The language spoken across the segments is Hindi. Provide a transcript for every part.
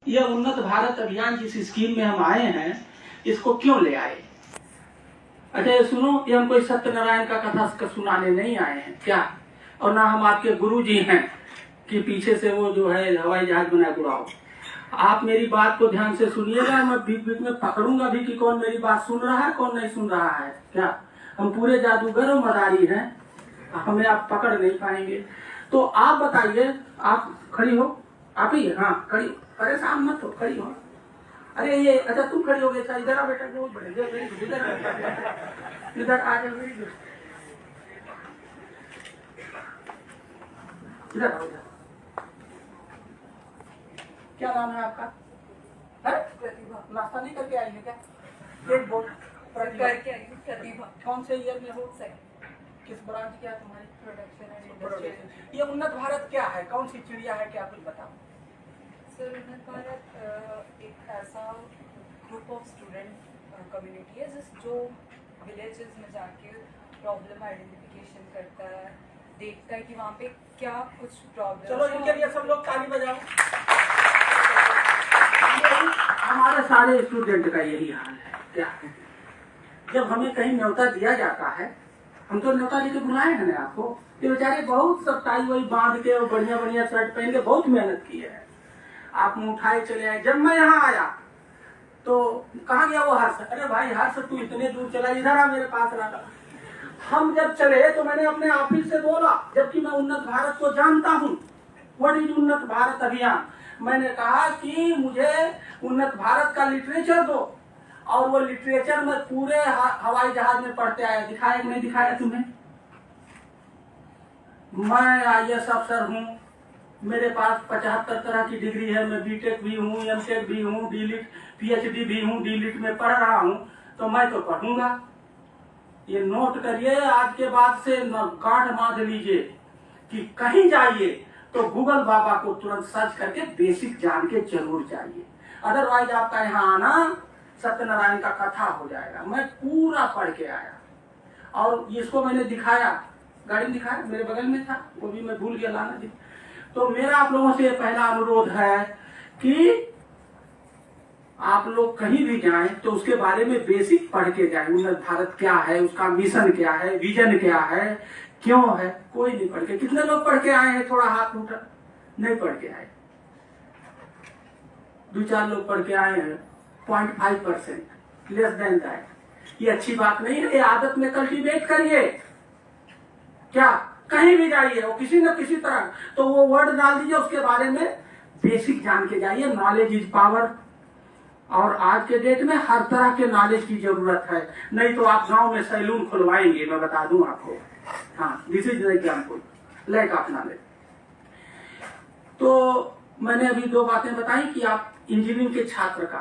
यह उन्नत भारत अभियान जिस स्कीम में हम आए हैं, इसको क्यों ले आए? अच्छा ये सुनो, ये हम कोई सत्यनारायण का कथा सुनाने नहीं आए हैं क्या, और ना हम आपके गुरु जी हैं कि पीछे से वो जो है हवाई जहाज बना उड़ाओ। आप मेरी बात को ध्यान से सुनिएगा, मैं बीच बीच में पकड़ूंगा भी कि कौन मेरी बात सुन रहा है कौन नहीं सुन रहा है। क्या हम पूरे जादूगर और मदारी हैं, हमें आप पकड़ नहीं पाएंगे। तो आप बताइए, आप खड़ी हो, आप ही, हाँ खड़ी, परेशान मत हो, खड़ी हो। अरे ये अच्छा तुम खड़ी हो गए, इधर आ बेटा, बहुत बड़े इधर आ जाओ, इधर आओ इधर। क्या नाम है आपका? प्रतिभा। नाश्ता नहीं करके आई है क्या? एक बोल करके आई हूँ। प्रतिभा। कौन से ईयर में हो? किस ब्रांच क्या तुम्हारी? Production and industry. ये उन्नत भारत क्या है, कौन सी चिड़िया है, क्या कुछ बताओ। सर उन्नत भारत एक ऐसा ग्रुप ऑफ स्टूडेंट कम्युनिटी है जो विलेजेस में जाके प्रॉब्लम आइडेंटिफिकेशन करता है, देखता है कि वहाँ पे क्या कुछ प्रॉब्लम। चलो इनके लिए सब लोग ताली बजाओ। हमारे सारे स्टूडेंट का यही हाल है। क्या जब हमें कहीं न्योता दिया जाता है, हम तो न्योता लेके बुलाए हैं ना आपको, ये बेचारे बहुत सब टाई वही बांध के और बढ़िया बढ़िया शर्ट पहन के बहुत मेहनत की है, आप मुँह उठाए चले आए। जब मैं यहाँ आया तो कहाँ गया वो हर्ष? अरे भाई हर्ष तू इतने दूर चला, इधर आ मेरे पास रहा। हम जब चले तो मैंने अपने ऑफिस से बोला, जबकि मैं उन्नत भारत को जानता हूँ, व्हाट इज उन्नत भारत अभियान। मैंने कहा कि मुझे उन्नत भारत का लिटरेचर दो, और वो लिटरेचर में पूरे हवाई जहाज में पढ़ते आया। दिखाया कि नहीं दिखाया तुम्हें? मैं IAS अफसर हूँ, मेरे पास 75 तरह की डिग्री है, मैं बीटेक भी हूँ, एमटेक भी हूँ, डीलिट PhD भी हूँ, डीलिट में पढ़ रहा हूँ, तो मैं तो पढ़ूंगा। ये नोट करिए, आज के बाद से गांठ बांध लीजिए कि कहीं जाइए तो गूगल बाबा को तुरंत सर्च करके बेसिक जान के जरूर जाइए, अदरवाइज आपका यहाँ आना सत्यनारायण का कथा हो जाएगा। मैं पूरा पढ़ के आया और इसको मैंने दिखाया, गाड़ी में दिखाया, मेरे बगल में था, वो भी मैं भूल गया लाना जी। तो मेरा आप लोगों से पहला अनुरोध है कि आप लोग कहीं भी जाएं तो उसके बारे में बेसिक पढ़ के जाएं। उन्नत भारत क्या है, उसका मिशन क्या है, विजन क्या है, क्यों है। कोई नहीं पढ़ के, कितने लोग पढ़ के आए हैं? थोड़ा हाथ उठा। नहीं पढ़ के आए, 2-4 लोग पढ़ के आए हैं, 0.5%, लेस देन दैट। ये अच्छी बात नहीं है, ये आदत में कल्टीवेट करिए। क्या कहीं भी जाइए और किसी न किसी तरह तो वो वर्ड डाल दीजिए, उसके बारे में बेसिक जान के जाइए। नॉलेज इज पावर, और आज के डेट में हर तरह के नॉलेज की जरूरत है, नहीं तो आप गांव में सैलून खुलवाएंगे, मैं बता दूं आपको। हाँ, this is example, lack of knowledge. तो मैंने अभी 2 बातें बताई कि आप इंजीनियरिंग के छात्र का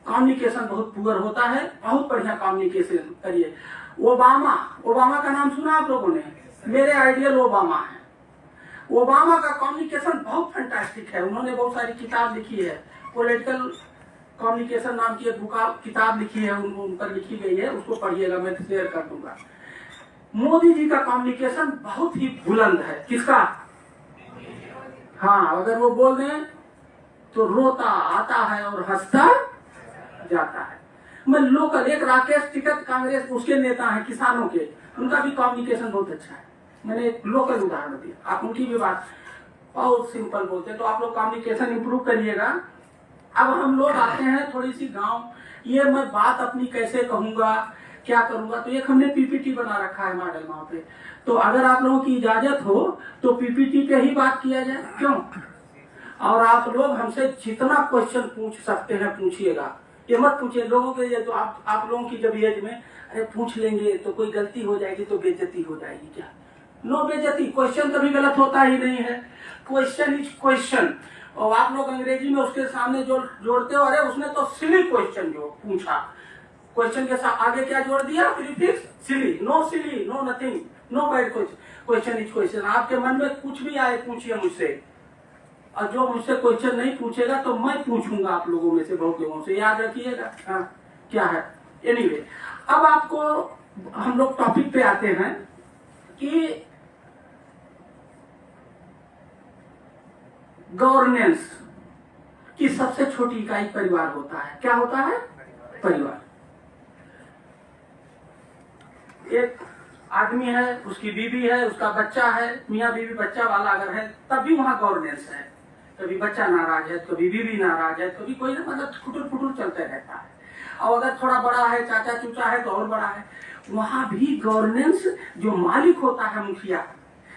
कम्युनिकेशन बहुत पुअर होता है, बहुत बढ़िया कम्युनिकेशन करिए। ओबामा का नाम सुना आप लोगों ने? मेरे आइडियल ओबामा है। ओबामा का कम्युनिकेशन बहुत फैंटास्टिक है, उन्होंने बहुत सारी किताब लिखी है, पॉलिटिकल कम्युनिकेशन नाम की एक किताब लिखी है, उन पर लिखी गई है, उसको पढ़िएगा, मैं शेयर कर दूंगा। मोदी जी का कम्युनिकेशन बहुत ही बुलंद है। किसका? हाँ, अगर वो बोल दें तो रोता आता है और हंसता जाता है। मैं लोकल, एक राकेश टिकैत कांग्रेस उसके नेता हैं, किसानों के, उनका भी कम्युनिकेशन बहुत अच्छा है। मैंने एक लोकल उदाहरण दिया, आप उनकी भी बात बहुत सिंपल बोलते हैं, तो आप लोग कम्युनिकेशन इंप्रूव करिएगा। अब हम लोग आते हैं थोड़ी सी गांव, ये मैं बात अपनी कैसे कहूंगा, क्या करूंगा, तो एक हमने PPT बना रखा है मॉडल वहां पे। तो अगर आप लोगों की इजाजत हो तो PPT पे ही बात किया जाए, क्यों? और आप लोग हमसे जितना क्वेश्चन पूछ सकते हैं पूछिएगा, ये मत पूछिए लोगों के लिए, तो आप लोगों की जब एज में अरे पूछ लेंगे तो कोई गलती हो जाएगी तो बेइज्जती हो जाएगी। क्या? नो बेइज्जती, क्वेश्चन कभी गलत होता ही नहीं है, क्वेश्चन इज क्वेश्चन। और आप लोग अंग्रेजी में उसके सामने जो जोड़ते हो, अरे उसने तो सिली क्वेश्चन जो पूछा, क्वेश्चन के साथ आगे क्या जोड़ दिया? Prefix silly. No silly, no nothing, no bad question, question is question. आपके मन में कुछ भी आए पूछिए मुझसे, और जो मुझसे क्वेश्चन नहीं पूछेगा तो मैं पूछूंगा आप लोगों में से, बहुत लोगों से, याद रखिएगा। हाँ, क्या है? एनीवे, अब आपको हम लोग टॉपिक पे आते हैं कि गवर्नेंस, कि सबसे छोटी इकाई परिवार होता है। क्या होता है? परिवार। एक आदमी है, उसकी बीवी है, उसका बच्चा है, मियाँ बीवी बच्चा वाला अगर है तब भी वहाँ गवर्नेंस है। कभी बच्चा नाराज है, कभी बीवी नाराज है, कभी कोई मतलब फुटुर फुटुर चलते रहता है। और अगर थोड़ा बड़ा है, चाचा चूचा है तो और बड़ा है, वहाँ भी गवर्नेंस जो मालिक होता है मुखिया,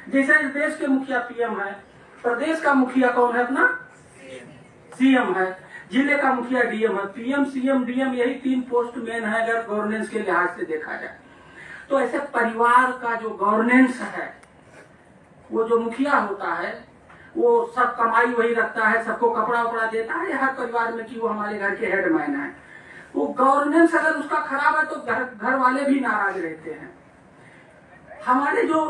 जैसे इस देश के मुखिया पीएम है, प्रदेश का मुखिया कौन है? अपना सीएम है, जिले का मुखिया डीएम है। पीएम सीएम डीएम यही 3 पोस्ट मेन है अगर गवर्नेंस के लिहाज से देखा जाए। तो ऐसे परिवार का जो गवर्नेंस है, वो जो मुखिया होता है वो सब कमाई वही रखता है, सबको कपड़ा उपड़ा देता है हर परिवार में कि वो हमारे घर के हेडमैन है। वो गवर्नेंस अगर उसका खराब है तो घर वाले भी नाराज रहते हैं। हमारे जो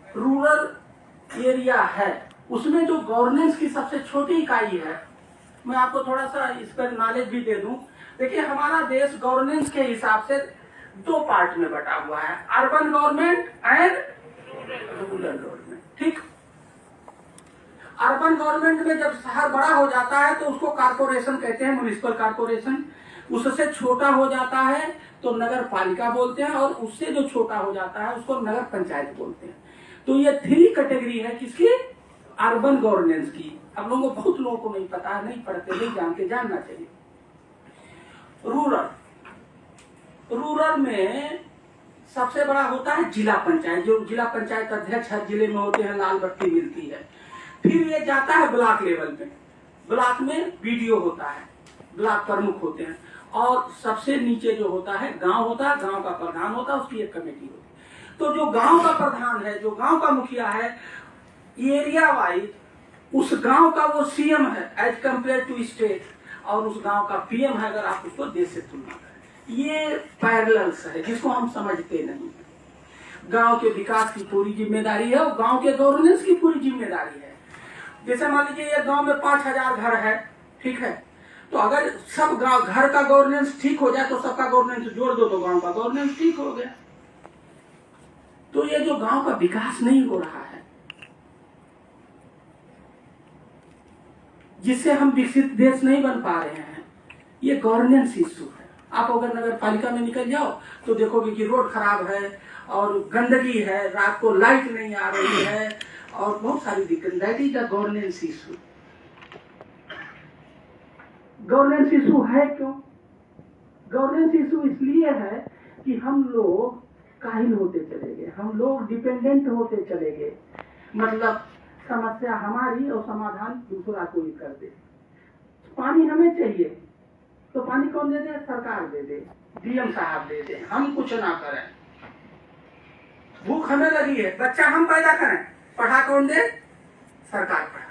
रूरल एरिया है उसमें जो गवर्नेंस की सबसे छोटी इकाई है, मैं आपको थोड़ा सा इस पर नॉलेज भी दे दूं। देखिए, हमारा देश गवर्नेंस के हिसाब से 2 पार्ट में बटा हुआ है, urban government and rural government. ठीक, अर्बन गवर्नमेंट में जब शहर बड़ा हो जाता है तो उसको कारपोरेशन कहते हैं, म्युनिसिपल कारपोरेशन। उससे छोटा हो जाता है तो नगर पालिका बोलते हैं, और उससे जो छोटा हो जाता है उसको नगर पंचायत बोलते हैं। तो ये 3 कैटेगरी है किसकी? अर्बन गवर्नेंस की। अब लोगों को, बहुत लोगों को नहीं पता है, नहीं पढ़ते, नहीं जानते, जानना चाहिए। रूरल में सबसे बड़ा होता है जिला पंचायत, जो जिला पंचायत अध्यक्ष हर जिले में होते हैं, लाल बत्ती मिलती है। फिर ये जाता है ब्लॉक लेवल पे, ब्लॉक में बीडीओ होता है, ब्लॉक प्रमुख होते हैं, और सबसे नीचे जो होता है गांव होता है, गांव का प्रधान होता है, उसकी एक कमेटी होती है। तो जो गांव का प्रधान है, जो गांव का मुखिया है, एरिया वाइज उस गांव का वो सीएम है एज कम्पेयर टू स्टेट, और उस गांव का पीएम है अगर आप उसको देश से तुलना करें। ये पैरेलल्स है जिसको हम समझते नहीं है। गांव के विकास की पूरी जिम्मेदारी है और गांव के गवर्नेंस की पूरी जिम्मेदारी है। जैसे मान लीजिए ये गांव में 5000 घर है, ठीक है, तो अगर सब गांव घर का गवर्नेंस ठीक हो जाए तो सबका गवर्नेंस जोड़ दो तो गांव का गवर्नेंस ठीक हो गया। तो ये जो गांव का विकास नहीं हो रहा है, जिससे हम विकसित देश नहीं बन पा रहे हैं, ये गवर्नेंस इशू है। आप अगर नगर पालिका में निकल जाओ तो देखोगे कि रोड खराब है और गंदगी है, रात को लाइट नहीं आ रही है और बहुत सारी दिक्कत। That is the governance issue. Governance issue है क्यों? गवर्नेंस इशू इसलिए है कि हम लोग काहिल होते चले गए, हम लोग डिपेंडेंट होते चले गए। मतलब समस्या हमारी और समाधान दूसरा कोई कर दे। पानी हमें चाहिए तो पानी कौन दे दे? सरकार दे दे, डीएम साहब दे दे, हम कुछ ना करें। भूख हमें लगी है, बच्चा हम पैदा करें, पढ़ा कौन दे? सरकार पढ़ा।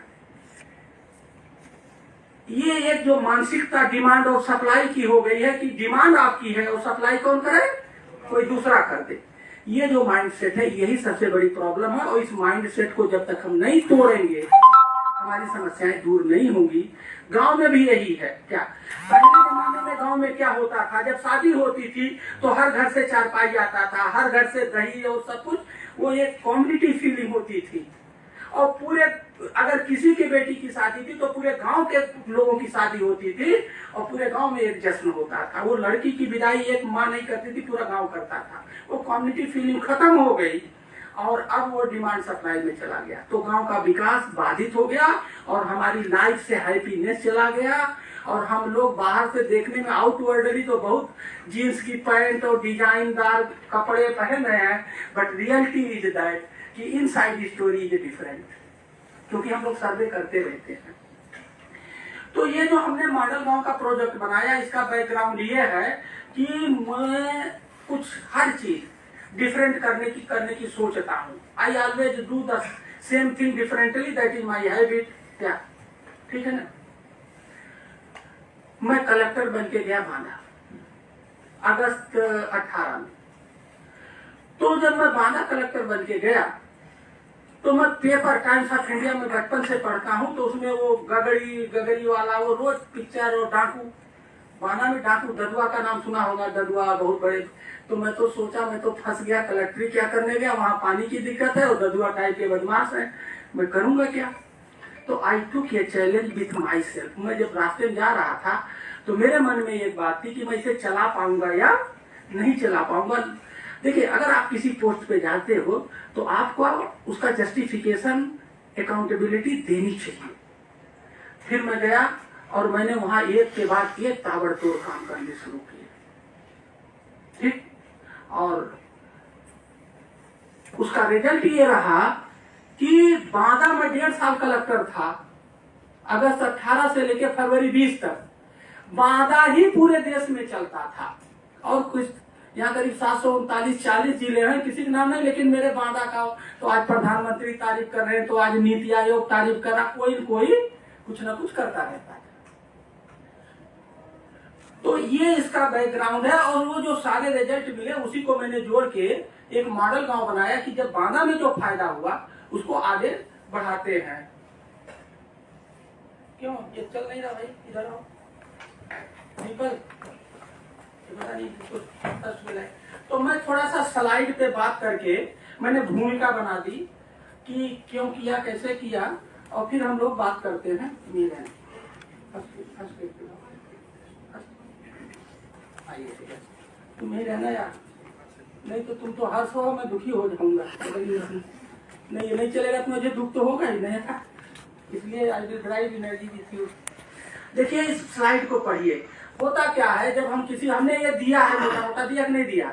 ये एक जो मानसिकता डिमांड और सप्लाई की हो गई है कि डिमांड आपकी है और सप्लाई कौन करे? कोई दूसरा कर दे। ये जो माइंडसेट है यही सबसे बड़ी प्रॉब्लम है, और इस माइंडसेट को जब तक हम नहीं तोड़ेंगे हमारी समस्याएं दूर नहीं होंगी। गांव में भी यही है। क्या पहले जमाने में गांव में क्या होता था? जब शादी होती थी तो हर घर से चारपाई आता था, हर घर से दही और सब कुछ, वो एक कम्युनिटी फीलिंग होती थी। और पूरे, अगर किसी की बेटी की शादी थी तो पूरे गांव के लोगों की शादी होती थी और पूरे गांव में एक जश्न होता था। वो लड़की की विदाई एक माँ नहीं करती थी, पूरा गांव करता था। वो कम्युनिटी फीलिंग खत्म हो गई और अब वो डिमांड सप्लाई में चला गया, तो गांव का विकास बाधित हो गया और हमारी लाइफ से हैप्पीनेस चला गया। और हम लोग बाहर से देखने में आउटवर्डली तो बहुत जीन्स की पैंट और डिजाइनदार कपड़े पहन रहे हैं, बट रियलिटी इज दैट कि इनसाइड स्टोरी इज डिफरेंट, क्योंकि हम लोग सर्वे करते रहते हैं। तो ये जो हमने मॉडल गांव का प्रोजेक्ट बनाया, इसका बैकग्राउंड ये है कि मैं कुछ हर चीज डिफरेंट करने की सोचता हूँ। I always do the same thing differently, that is my habit. क्या ठीक है ना? मैं कलेक्टर बन के गया बांदा अगस्त 18 में। तो जब मैं बांदा कलेक्टर बन के गया तो मैं पेपर टाइम्स ऑफ इंडिया में बचपन से पढ़ता हूँ, तो उसमें वो गगड़ी वाला वो रोज पिक्चर और डाकू, बांदा में डाकू ददुआ का नाम सुना होगा, ददुआ बहुत बड़े। तो मैं तो सोचा मैं तो फंस गया, कलेक्ट्री क्या करने गया, वहां पानी की दिक्कत है और ददुआ टाइप के बदमाश है, मैं करूंगा क्या? तो I took a challenge with myself. मैं जब रास्ते में जा रहा था तो मेरे मन में एक बात थी कि मैं इसे चला पाऊंगा या नहीं चला पाऊंगा। देखिए, अगर आप किसी पोस्ट पे जाते हो तो आपको उसका जस्टिफिकेशन, अकाउंटेबिलिटी देनी चाहिए। फिर मैं गया और मैंने वहां एक के बाद एक ताबड़तोड़ काम करने शुरू किए, ठीक। और उसका रिजल्ट ये रहा कि बांदा में 1.5 साल कलेक्टर था, अगस्त 18 से लेकर फरवरी 20 तक बांदा ही पूरे देश में चलता था। और कुछ यहाँ करीब 739-40 जिले हैं, किसी का नाम नहीं, लेकिन मेरे बांदा का तो आज प्रधानमंत्री तारीफ कर रहे हैं, तो आज नीति आयोग तारीफ कर रहा, कोई कुछ ना कुछ करता रहता है। तो ये इसका बैकग्राउंड है। और वो जो सारे रिजल्ट मिले उसी को मैंने जोड़ के एक मॉडल गांव बनाया कि जब बांदा में जो फायदा हुआ उसको आगे बढ़ाते हैं। क्यों ये चल नहीं रहा भाई? इधर आओ दीपल, पता नहीं कुछ मिला है। तो मैं थोड़ा सा स्लाइड पे बात करके मैंने भूमिका बना दी कि क्यों किया, कैसे किया, और फिर हम लोग बात करते हैं। तुम ही रहना यार, नहीं तो तुम तो हर सौ में दुखी हो जाऊंगा। नहीं, ये नहीं चलेगा तो मुझे दुख तो होगा ही नहीं था, इसलिए I will drive energy with you. देखिए, इस स्लाइड को पढ़िए। होता क्या है, जब हम किसी, हमने ये दिया है, मोटा मोटा दिया कि नहीं दिया,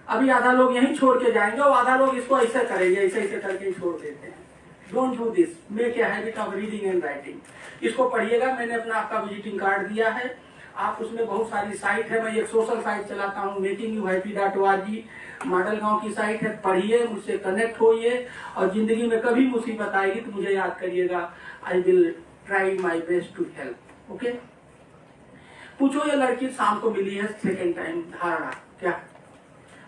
अभी आधा लोग यहीं छोड़ के जाएंगे और आधा लोग इसको ऐसे करेंगे, ऐसे ऐसे करके ही छोड़ देते हैं। Don't do this, make a habit of reading and writing. इसको पढ़िएगा। मैंने अपना आपका विजिटिंग कार्ड दिया है, आप उसमें बहुत सारी साइट है। मैं एक सोशल साइट चलाता हूँ, makingyouhappy.org, मॉडल गांव की साइट है। पढ़िए, मुझसे कनेक्ट होइए, और जिंदगी में कभी मुसीबत आएगी तो मुझे याद करिएगा। I will try my best to help. Okay, पूछो ये लड़की शाम को मिली है सेकेंड टाइम, धारणा क्या?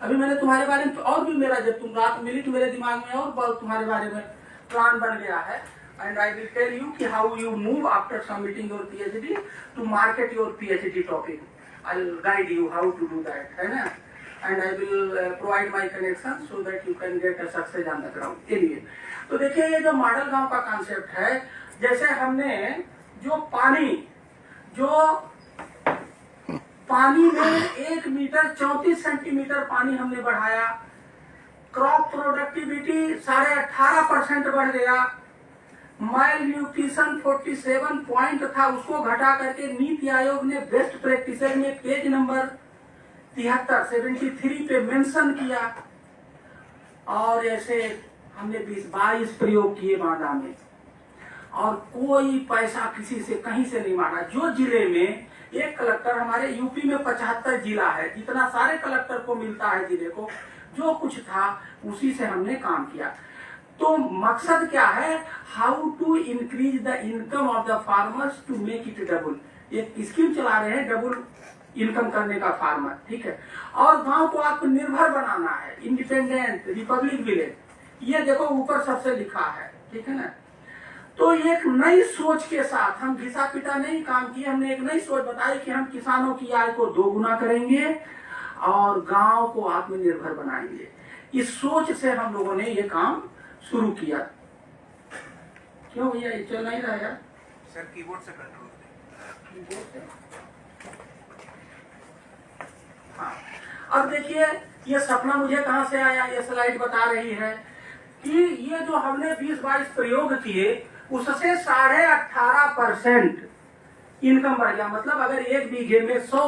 अभी मैंने तुम्हारे बारे में और भी, मेरा जब तुम रात मिली तो मेरे दिमाग में और बहुत तुम्हारे बारे में प्लान बन गया है। And I will tell you कि how you move after submitting your PhD to market your PhD topic. I will guide you how to do that, है ना। And I will provide my connection so that you can get a success on the ground. Anyway, तो देखिए, ये जो मॉडल गांव का कॉन्सेप्ट है, जैसे हमने जो पानी में 1 मीटर 34 सेंटीमीटर पानी हमने बढ़ाया, क्रॉप प्रोडक्टिविटी 18.5% बढ़ गया, माइल न्यूट्रिशन 47 पॉइंट था, उसको घटा करके नीति आयोग ने बेस्ट प्रैक्टिस में पेज नंबर 73 पे मेंशन किया। और ऐसे हमने 22 प्रयोग किए बांदा में, और कोई पैसा किसी से कहीं से नहीं मांगा। जो जिले में एक कलेक्टर, हमारे यूपी में 75 जिला है, जितना सारे कलेक्टर को मिलता है जिले को, जो कुछ था उसी से हमने काम किया। तो मकसद क्या है? How to increase the income of the farmers to make it double. एक स्कीम चला रहे हैं डबल इनकम करने का फार्मर, ठीक है। और गांव को आत्मनिर्भर बनाना है, इंडिपेंडेंट रिपब्लिक विलेज। ये देखो ऊपर सबसे लिखा है, ठीक है ना। तो एक नई सोच के साथ हम घिसा पिटा नहीं काम किए, हमने एक नई सोच बताई कि हम किसानों की आय को 2 गुना करेंगे और गांव को आत्मनिर्भर बनाएंगे। इस सोच से हम लोगों ने ये काम शुरू किया। क्यों भैया ये चल नहीं रहा यार? सर कीबोर्ड से कंट्रोल। हाँ, अब देखिए ये सपना मुझे कहां से आया, ये स्लाइड बता रही है कि ये जो हमने 20-22 प्रयोग किए उससे 18.5% इनकम बढ़ गया। मतलब अगर 1 बीघे में 100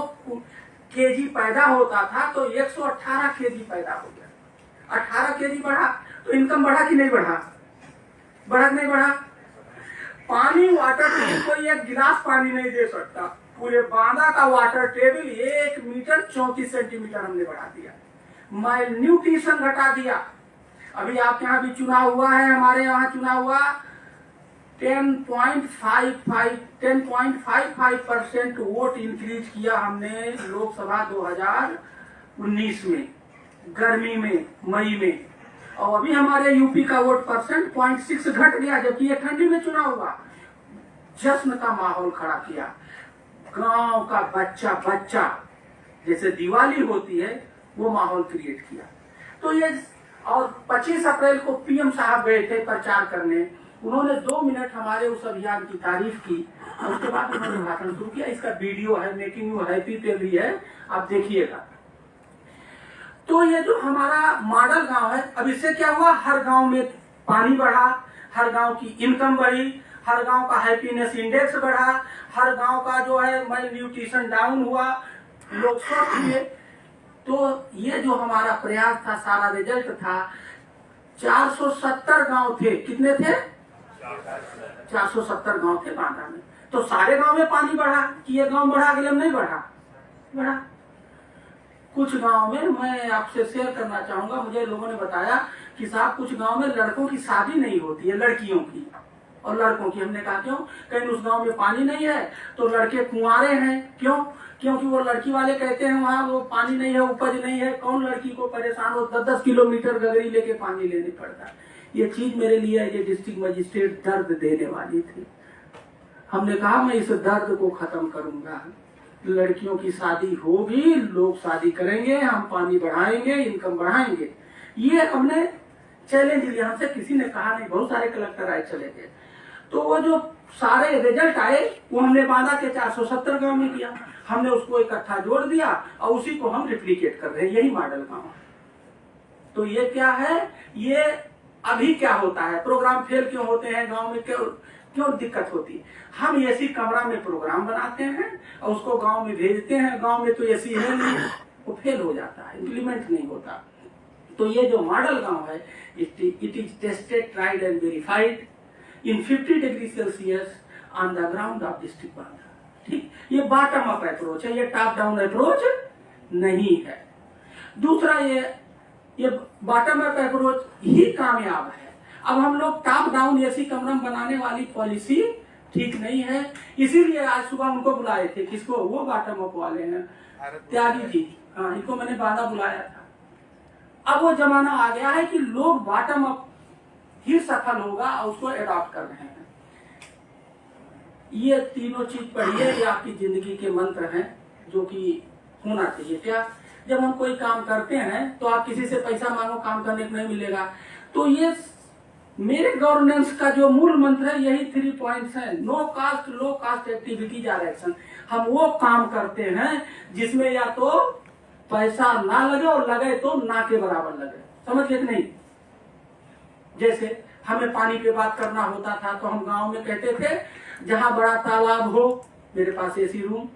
केजी पैदा होता था तो 118 केजी पैदा हो गया। 18 केजी बढ़ा तो इनकम बढ़ा कि नहीं बढ़ा? बढ़ा कि नहीं बढ़ा? पानी, वाटर टेबल, कोई 1 गिलास पानी नहीं दे सकता। पूरे बांदा का वाटर टेबल 1 मीटर 34 सेंटीमीटर हमने बढ़ा दिया। माइल न्यूट्रिशन घटा दिया। अभी आपके यहाँ भी चुनाव हुआ है, हमारे यहाँ चुनाव हुआ, 10.55% वोट इंक्रीज किया हमने लोकसभा 2019 में, गर्मी में, मई में। और अभी हमारे यूपी का वोट परसेंट 0.6 घट गया, जबकि ये ठंडी में चुनाव हुआ। जश्न का माहौल खड़ा किया। गांव का बच्चा बच्चा जैसे दिवाली होती है वो माहौल क्रिएट किया। तो ये, और 25 अप्रैल को PM साहब गए थे प्रचार करने, उन्होंने 2 मिनट हमारे उस अभियान की तारीफ की और उसके बाद उन्होंने भाषण शुरू किया। इसका वीडियो है, मेकिंग यू हैप्पी पे भी है, आप देखिएगा। तो ये जो हमारा मॉडल गांव है, अब इससे क्या हुआ, हर गांव में पानी बढ़ा, हर गांव की इनकम बढ़ी, हर गांव का हैप्पीनेस इंडेक्स बढ़ा, हर गांव का जो है माल न्यूट्रिशन डाउन हुआ, लोग स्वस्थ हुए। तो ये जो हमारा प्रयास था, सारा रिजल्ट था। 470 गांव थे, कितने थे? 470 गांव थे बांदा में। तो सारे गांव में पानी बढ़ा कि ये गांव बढ़ा, अगले में नहीं बढ़ा? बढ़ा। कुछ गांव में मैं आपसे शेयर करना चाहूंगा, मुझे लोगों ने बताया कि साहब कुछ गांव में लड़कों की शादी नहीं होती है, लड़कियों की और लड़कों की। हमने कहा क्यों? कहीं उस गांव में पानी नहीं है तो लड़के कुंवारे हैं। क्यों? क्योंकि वो लड़की वाले कहते हैं वहाँ वो पानी नहीं है, उपज नहीं है, कौन लड़की को परेशान हो, 10-10 किलोमीटर गगरी लेके पानी लेने पड़ता है। ये चीज मेरे लिए ये डिस्ट्रिक्ट मजिस्ट्रेट दर्द देने वाली थी। हमने कहा मैं इस दर्द को खत्म करूंगा। लड़कियों की शादी होगी, लोग शादी करेंगे, हम पानी बढ़ाएंगे, इनकम बढ़ाएंगे। ये हमने चैलेंज लिया, हमसे किसी ने कहा नहीं, बहुत सारे कलेक्टर आए चले गए। तो वो जो सारे रिजल्ट आए वो हमने बांदा के 470 गांव में किया, हमने उसको इकट्ठा जोड़ दिया और उसी को हम रिप्लिकेट कर रहे हैं, यही मॉडल गांव। तो ये क्या है, ये अभी क्या होता है, प्रोग्राम फेल क्यों होते हैं गांव में, क्यों दिक्कत होती है? हम एसी कमरा में प्रोग्राम बनाते हैं और उसको गांव में भेजते हैं, गांव में तो एसी है नहीं, वो फेल हो जाता है, इम्प्लीमेंट नहीं होता। तो ये जो मॉडल गांव है, it is tested, tried and verified in 50 degree Celsius on the ground of district Banda. ठीक, ये बॉटम अप अप्रोच है, ये टॉप डाउन अप्रोच नहीं है। दूसरा ये बॉटम अप अप्रोच ही कामयाब है। अब हम लोग टॉप डाउन एसी कमरा बनाने वाली पॉलिसी ठीक नहीं है, इसीलिए आज सुबह उनको बुलाए थे। किसको? वो बॉटम अप वाले हैं, त्यागी जी। हाँ, इनको मैंने बांदा बुलाया था। अब वो जमाना आ गया है कि लोग बॉटम अप ही सफल होगा और उसको एडॉप्ट कर रहे हैं। ये तीनों चीज पढ़िए, ये आपकी जिंदगी के मंत्र हैं जो कि होना चाहिए। क्या? जब हम कोई काम करते हैं तो आप किसी से पैसा मांगो, काम करने को नहीं मिलेगा। तो ये मेरे गवर्नेंस का जो मूल मंत्र है, यही 3 पॉइंट्स हैं। No cost, low cost activities or action. हम वो काम करते हैं जिसमें या तो पैसा ना लगे और लगे तो ना के बराबर लगे। समझ गए कि नहीं? जैसे हमें पानी पे बात करना होता था तो हम गांव में कहते थे जहां बड़ा तालाब हो मेरे पास एसी रूम,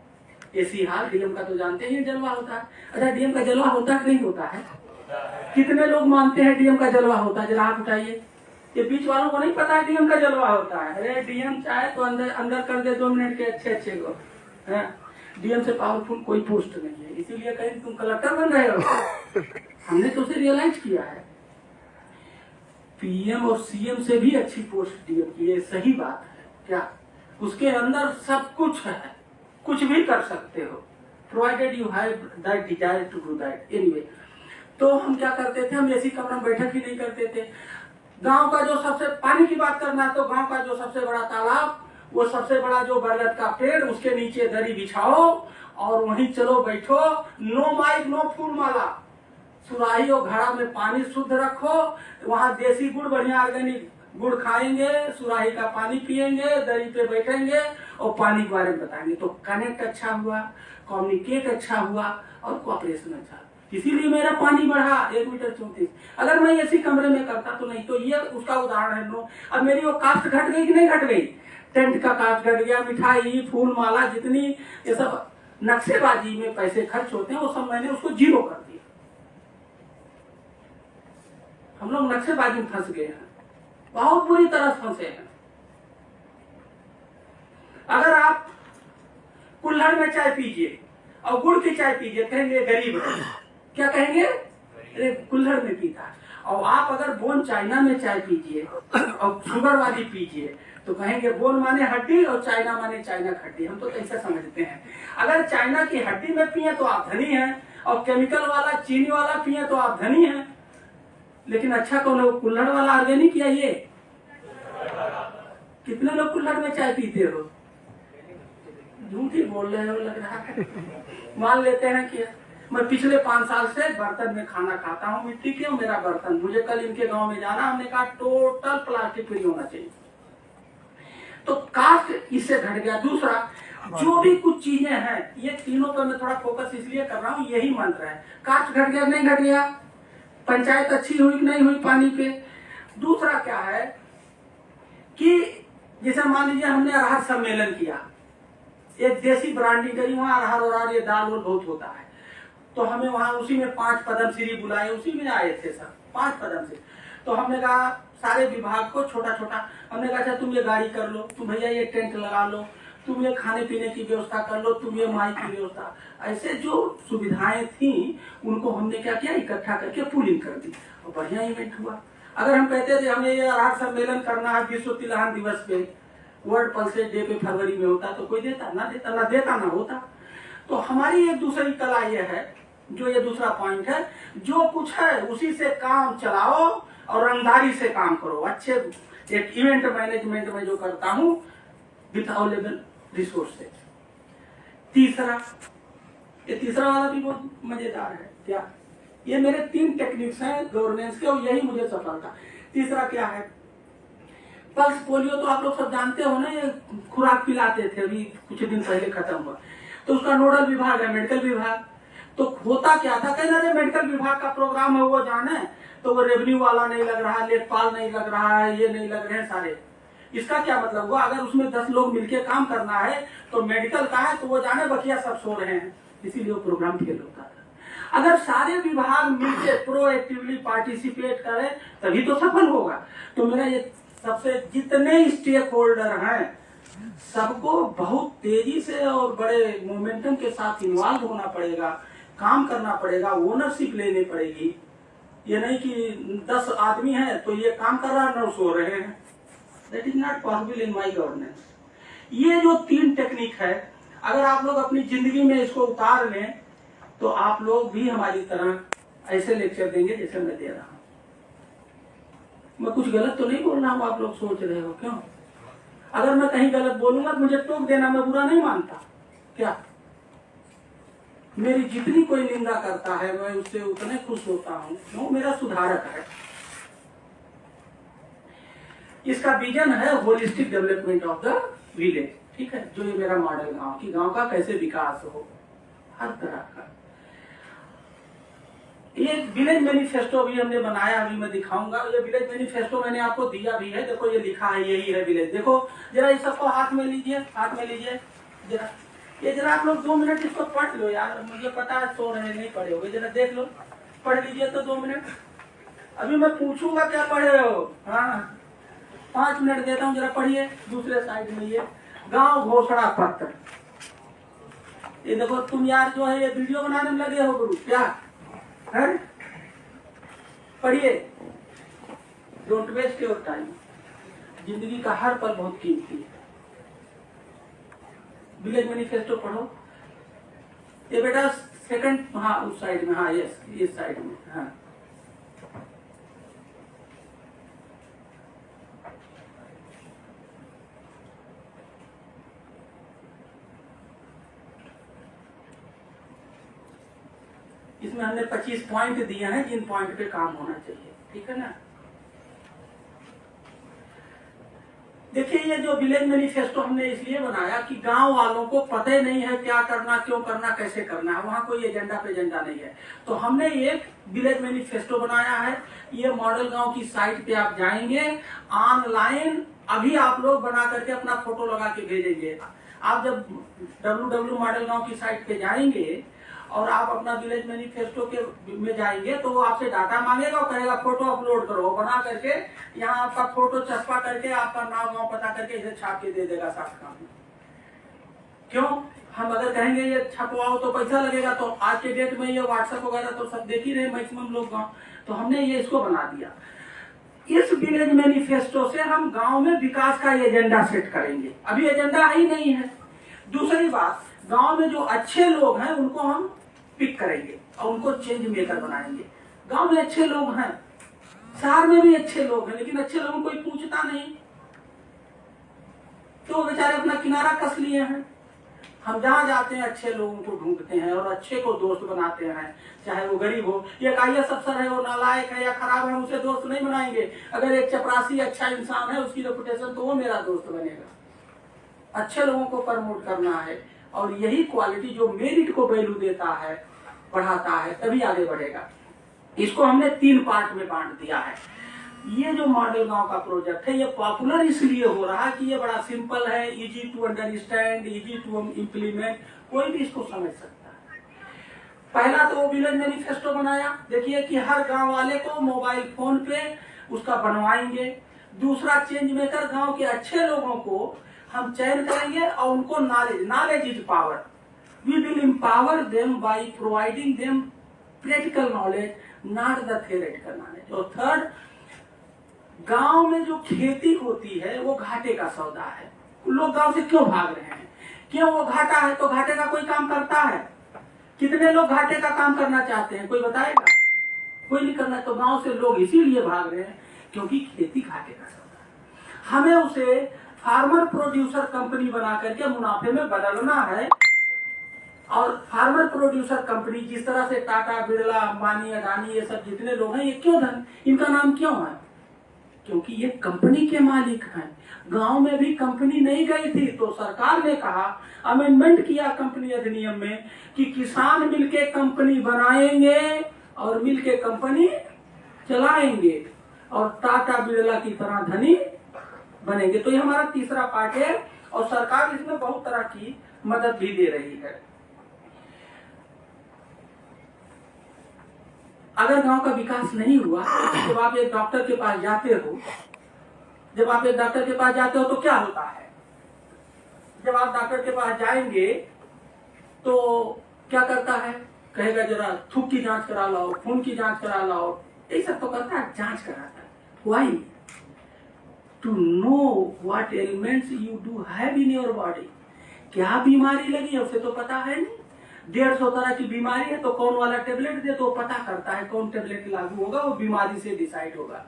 एसी हाल। डीएम का तो जानते हैं जलवा होता है। अच्छा, डीएम का जलवा होता है कि नहीं होता है? कितने लोग मानते हैं डीएम का जलवा होता है? जरा हाथ उठाइए। ये बीच वालों को नहीं पता है डीएम का जलवा होता है। अरे डीएम चाहे तो अंदर कर दे 2 मिनट के अच्छे को। डीएम से पावरफुल कोई पोस्ट नहीं है, इसीलिए कहीं तुम कलेक्टर बन रहे हो। हमने तो उसे रियलाइज किया है। पीएम और सीएम से भी अच्छी पोस्ट डीएम की, ये सही बात है। क्या? उसके अंदर सब कुछ है, कुछ भी कर सकते हो, provided you have that desire to do that. Anyway, तो हम क्या करते थे, हम एसी कमरा में बैठक ही नहीं करते थे। गांव का जो सबसे, पानी की बात करना है तो गांव का जो सबसे बड़ा तालाब, वो सबसे बड़ा जो बरगद का पेड़, उसके नीचे दरी बिछाओ और वहीं चलो बैठो। नो माइक, नो फूल माला, सुराही और घड़ा में पानी शुद्ध रखो। वहां देसी गुड़, बढ़िया ऑर्गेनिक गुड़ खाएंगे, सुराही का पानी पिएंगे, दरी पे बैठेंगे और पानी के बारे में बताएंगे। तो कनेक्ट अच्छा हुआ, कम्युनिकेट अच्छा हुआ और कोऑपरेशन अच्छा। इसीलिए मेरा पानी बढ़ा 1 मीटर 34। अगर मैं इसी कमरे में करता तो नहीं। तो ये उसका उदाहरण है। नो, अब मेरी वो कास्ट घट गई कि नहीं घट गई? टेंट का कास्ट घट गया, मिठाई, फूल माला, जितनी ये सब नक्शेबाजी में पैसे खर्च होते हैं वो सब मैंने उसको 0 कर दिया। हम लोग नक्शेबाजी में फंस गए हैं, बहुत बुरी तरह फंसे हैं। अगर आप कुल्हड़ में चाय पीजिए और गुड़ की चाय पीजिए, कहेंगे गरीब है। क्या कहेंगे? अरे कुल्हड़ में पीता। और आप अगर बोन चाइना में चाय पीजिए और शुगर वाली पीजिए तो कहेंगे बोन माने हड्डी और चाइना माने चाइना हड्डी। हम तो ऐसा समझते हैं। अगर चाइना की हड्डी में पिए तो आप धनी हैं और केमिकल वाला चीनी वाला पिए तो आप धनी हैं। लेकिन अच्छा कौन है? कुल्हड़ वाला ऑर्गेनिक या ये? कितने लोग कुल्हड़ में चाय पीते हो? झूठ ही बोल रहे हो लग रहा है। मान लेते हैं कि मैं पिछले 5 साल से बर्तन में खाना खाता हूँ, मिट्टी के, मेरा बर्तन। मुझे कल इनके गांव में जाना, हमने कहा टोटल प्लास्टिक फ्री होना चाहिए। तो कास्ट इससे घट गया। दूसरा, जो भी कुछ चीजें हैं, ये तीनों पर मैं थोड़ा फोकस इसलिए कर रहा हूँ, यही मंत्र है। कास्ट घट गया नहीं घट गया, पंचायत अच्छी हुई नहीं हुई पानी पे। दूसरा क्या है कि जैसे मान लीजिए हमने अरहर सम्मेलन किया, एक देसी ब्रांडिंग करी, वहां अरहर ये दाल बहुत होता है, तो हमें वहां उसी में 5 पद्मश्री बुलाए, उसी में आए थे सब 5 पद्मश्री। तो हमने कहा सारे विभाग को छोटा छोटा, हमने कहा अच्छा तुम ये गाड़ी कर लो, तुम भैया ये टेंट लगा लो, तुम ये खाने पीने की व्यवस्था कर लो, तुम ये माइक की व्यवस्था, ऐसे जो सुविधाएं थी उनको हमने क्या किया, इकट्ठा करके पूलिंग कर दी और बढ़िया इवेंट हुआ। अगर हम कहते थे हमें ये अरहर सम्मेलन करना है विश्व तिलहन दिवस पे, वर्ल्ड पल्सेस डे पे फरवरी में होता, तो कोई देता ना होता। तो हमारी एक दूसरी कला ये है, जो ये दूसरा पॉइंट है, जो कुछ है उसी से काम चलाओ और रंगदारी से काम करो। अच्छे एक इवेंट मैनेजमेंट में जो करता हूँ विथ अवेलेबल रिसोर्सेज। तीसरा, ये तीसरा वाला भी बहुत मजेदार है। क्या, ये मेरे 3 टेक्निक्स हैं गवर्नेंस के और यही मुझे सफलता। तीसरा क्या है, पल्स पोलियो तो आप लोग सब जानते हो ना, ये खुराक पिलाते थे, अभी कुछ दिन पहले खत्म हुआ। तो उसका नोडल विभाग है मेडिकल विभाग। तो होता क्या था, कहीं ना मेडिकल विभाग का प्रोग्राम है वो जाने, तो वो रेवेन्यू वाला नहीं लग रहा, लेखपाल नहीं लग रहा है, ये नहीं लग रहे हैं सारे। इसका क्या मतलब हुआ, अगर उसमें 10 लोग मिलके काम करना है तो मेडिकल का है, तो वो जाने बकिया सब सो रहे हैं, इसीलिए वो प्रोग्राम फेल होता था। अगर सारे विभाग मिलकर प्रोएक्टिवली पार्टिसिपेट करें तभी तो सफल होगा। तो मेरा ये सबसे, जितने स्टेक होल्डर हैं सबको बहुत तेजी से और बड़े मोमेंटम के साथ इन्वॉल्व होना पड़ेगा, काम करना पड़ेगा, ओनरशिप लेनी पड़ेगी। ये नहीं कि 10 आदमी हैं तो ये काम कर रहा है 9 सो रहे हैं, that is not possible in my governance. ये जो 3 टेक्निक है, अगर आप लोग अपनी जिंदगी में इसको उतार लें तो आप लोग भी हमारी तरह ऐसे लेक्चर देंगे जैसे मैं दे रहा हूं। मैं कुछ गलत तो नहीं बोल रहा हूं, आप लोग सोच रहे हो क्यों? अगर मैं कहीं गलत बोलूंगा तो मुझे टोक देना, मैं बुरा नहीं मानता। क्या, मेरी जितनी कोई निंदा करता है मैं उससे उतने खुश होता हूँ, वो मेरा सुधारक है। इसका विजन है holistic development of the village, ठीक है, जो ये मेरा मॉडल गांव की, गांव का कैसे विकास हो हर तरह का। ये विलेज मैनिफेस्टो भी हमने बनाया, अभी मैं दिखाऊंगा। ये विलेज मैनिफेस्टो मैंने आपको दिया भी है, देखो ये लिखा है, यही है विलेज। देखो जरा इस सबको हाथ में लीजिए, हाथ में लीजिए जरा, ये जरा आप लोग 2 मिनट इसको पढ़ लो यार, मुझे पता है सो रहे नहीं पढ़े होगे, जरा देख लो, पढ़ लीजिए तो 2 मिनट। अभी मैं पूछूंगा क्या पढ़े हो, हाँ 5 मिनट देता हूँ, जरा पढ़िए। दूसरे साइड में ये गांव घोषणा पत्र, ये देखो तुम यार जो है ये वीडियो बनाने में लगे हो गुरु, क्या है, पढ़िए, डोंट वेस्ट योर टाइम। जिंदगी का हर पल बहुत कीमती है। विलेज मैनिफेस्टो पढ़ो। ये बेटा सेकंड, हाँ उस साइड में, हाँ यस इस साइड में, हाँ इसमें हमने 25 पॉइंट दिए हैं जिन पॉइंट पे काम होना चाहिए, ठीक है ना। देखिए ये जो विलेज मैनिफेस्टो हमने इसलिए बनाया कि गांव वालों को पता ही नहीं है क्या करना, क्यों करना, कैसे करना है, वहां कोई एजेंडा पेजेंडा नहीं है। तो हमने एक विलेज मैनिफेस्टो बनाया है। ये मॉडल गांव की साइट पे आप जाएंगे ऑनलाइन, अभी आप लोग बना करके अपना फोटो लगा के भेजेंगे। आप जब www मॉडल गांव की साइट पे जाएंगे और आप अपना विलेज मैनिफेस्टो के में जाएंगे तो वो आपसे डाटा मांगेगा और कहेगा फोटो अपलोड करो, बना करके यहाँ आपका फोटो चस्पा करके आपका नाम गाँव पता करके इसे छाप के दे देगा साथ काम। क्यों, हम अगर कहेंगे ये छपवाओ तो पैसा लगेगा, तो आज के डेट में ये व्हाट्सएप वगैरह तो सब देख ही रहे मैक्सिमम लोग गाँव, तो हमने ये इसको बना दिया। इस विलेज मैनिफेस्टो से हम गांव में विकास का एजेंडा सेट करेंगे। अभी एजेंडा ही नहीं है। दूसरी बात, गांव में जो अच्छे लोग हैं उनको हम पिक करेंगे और उनको चेंज मेकर बनाएंगे। गांव में अच्छे लोग हैं, शहर में भी अच्छे लोग हैं, लेकिन अच्छे लोगों को कोई पूछता नहीं, तो बेचारे अपना किनारा कस लिए हैं। हम जहाँ जाते हैं अच्छे लोगों को ढूंढते हैं और अच्छे को दोस्त बनाते हैं, चाहे वो गरीब हो, ये IAS अफसर है, वो नालायक है या खराब है, उसे दोस्त नहीं बनाएंगे। अगर एक चपरासी अच्छा इंसान है, उसकी रेपुटेशन, तो वो मेरा दोस्त बनेगा। अच्छे लोगों को प्रमोट करना है, और यही क्वालिटी जो मेरिट को वैल्यू देता है, बढ़ाता है, तभी आगे बढ़ेगा। इसको हमने 3 पार्ट में बांट दिया है। ये जो मॉडल गांव का प्रोजेक्ट है, ये पॉपुलर इसलिए हो रहा है कि ये बड़ा सिंपल है, easy to understand, easy to implement, कोई भी इसको समझ सकता है। पहला तो विलेज मैनिफेस्टो बनाया, देखिए कि हर गांव वाले को मोबाइल फोन पे उसका बनवाएंगे। दूसरा, चेंज मेकर गांव के अच्छे लोगों को हम चयन करेंगे और उनको knowledge is power, we will empower them by providing them practical knowledge, not the theoretical knowledge. और थर्ड, गांव में जो खेती होती है वो घाटे का सौदा है। लोग गांव से क्यों भाग रहे हैं? क्यों? वो घाटा है, तो घाटे का कोई काम करता है? कितने लोग घाटे का काम करना चाहते हैं, कोई बताएगा? कोई नहीं करना। तो गांव से लोग इसीलिए भाग रहे हैं क्योंकि खेती घाटे का सौदा है। हमें उसे फार्मर प्रोड्यूसर कंपनी बना करके मुनाफे में बदलना है। और फार्मर प्रोड्यूसर कंपनी, जिस तरह से टाटा, बिरला, अंबानी, अडानी, ये सब जितने लोग हैं, ये क्यों धन, इनका नाम क्यों है? क्योंकि ये कंपनी के मालिक हैं। गांव में भी कंपनी नहीं गई थी, तो सरकार ने कहा, अमेंडमेंट किया कंपनी अधिनियम में कि किसान मिलके कंपनी बनाएंगे और मिलके कंपनी चलाएंगे और टाटा, बिरला की तरह धनी बनेंगे। तो ये हमारा तीसरा पार्ट है, और सरकार इसमें बहुत तरह की मदद भी दे रही है। अगर गांव का विकास नहीं हुआ, जब आप एक डॉक्टर के पास जाते हो, तो क्या होता है? जब आप डॉक्टर के पास जाएंगे तो क्या करता है? कहेगा जरा थूक की जांच करा लाओ, खून की जांच करा लाओ, ये सब तो करता है, जांच कराता है। Why? To know what elements you do have in your body. क्या बीमारी लगी है उसे तो पता है नहीं। 150 तरह की बीमारी है, तो कौन वाला टेबलेट दे, तो पता करता है कौन टेबलेट लागू होगा, वो बीमारी से डिसाइड होगा।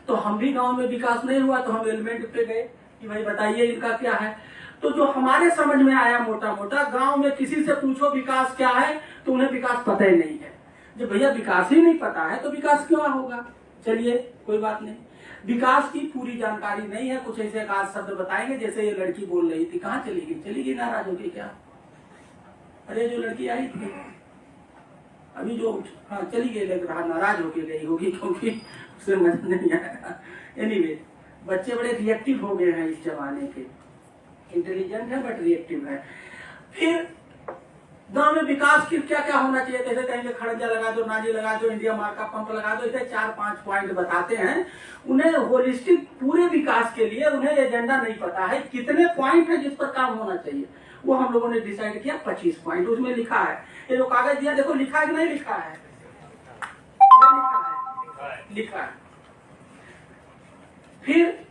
तो हम भी गांव में विकास नहीं हुआ तो हम एलिमेंट पे गए कि भाई बताइए इनका क्या है। तो जो हमारे समझ में आया मोटा मोटा, गांव में किसी से पूछो विकास क्या है तो उन्हें विकास पता ही नहीं है। जब भैया विकास ही नहीं पता है तो विकास क्यों होगा? चलिए कोई बात नहीं, विकास की पूरी जानकारी नहीं है। कुछ ऐसे एक आध शब्द बताएंगे, जैसे ये लड़की बोल रही थी, कहाँ चली गई? नाराज हो गई क्या? अरे जो लड़की आई थी अभी, जो हाँ चली गई, लग रहा नाराज होके गई होगी क्योंकि उसे मजा नहीं आया। एनीवे, बच्चे बड़े रिएक्टिव हो गए हैं इस जमाने के, इंटेलिजेंट है बट रिएक्टिव है। फिर गांव में विकास की क्या क्या होना चाहिए? जैसे कहेंगे खड़ंजा लगा दो, नाली लगा दो, इंडिया मार्क का पंप लगा दो, ऐसे 4-5 पॉइंट बताते हैं। उन्हें होलिस्टिक पूरे विकास के लिए उन्हें एजेंडा नहीं पता है, कितने पॉइंट है जिस पर काम होना चाहिए। वो हम लोगों ने डिसाइड किया 25 पॉइंट, उसमें लिखा है। ये जो कागज दिया देखो, लिखा है कि नहीं लिखा है? लिखा है। फिर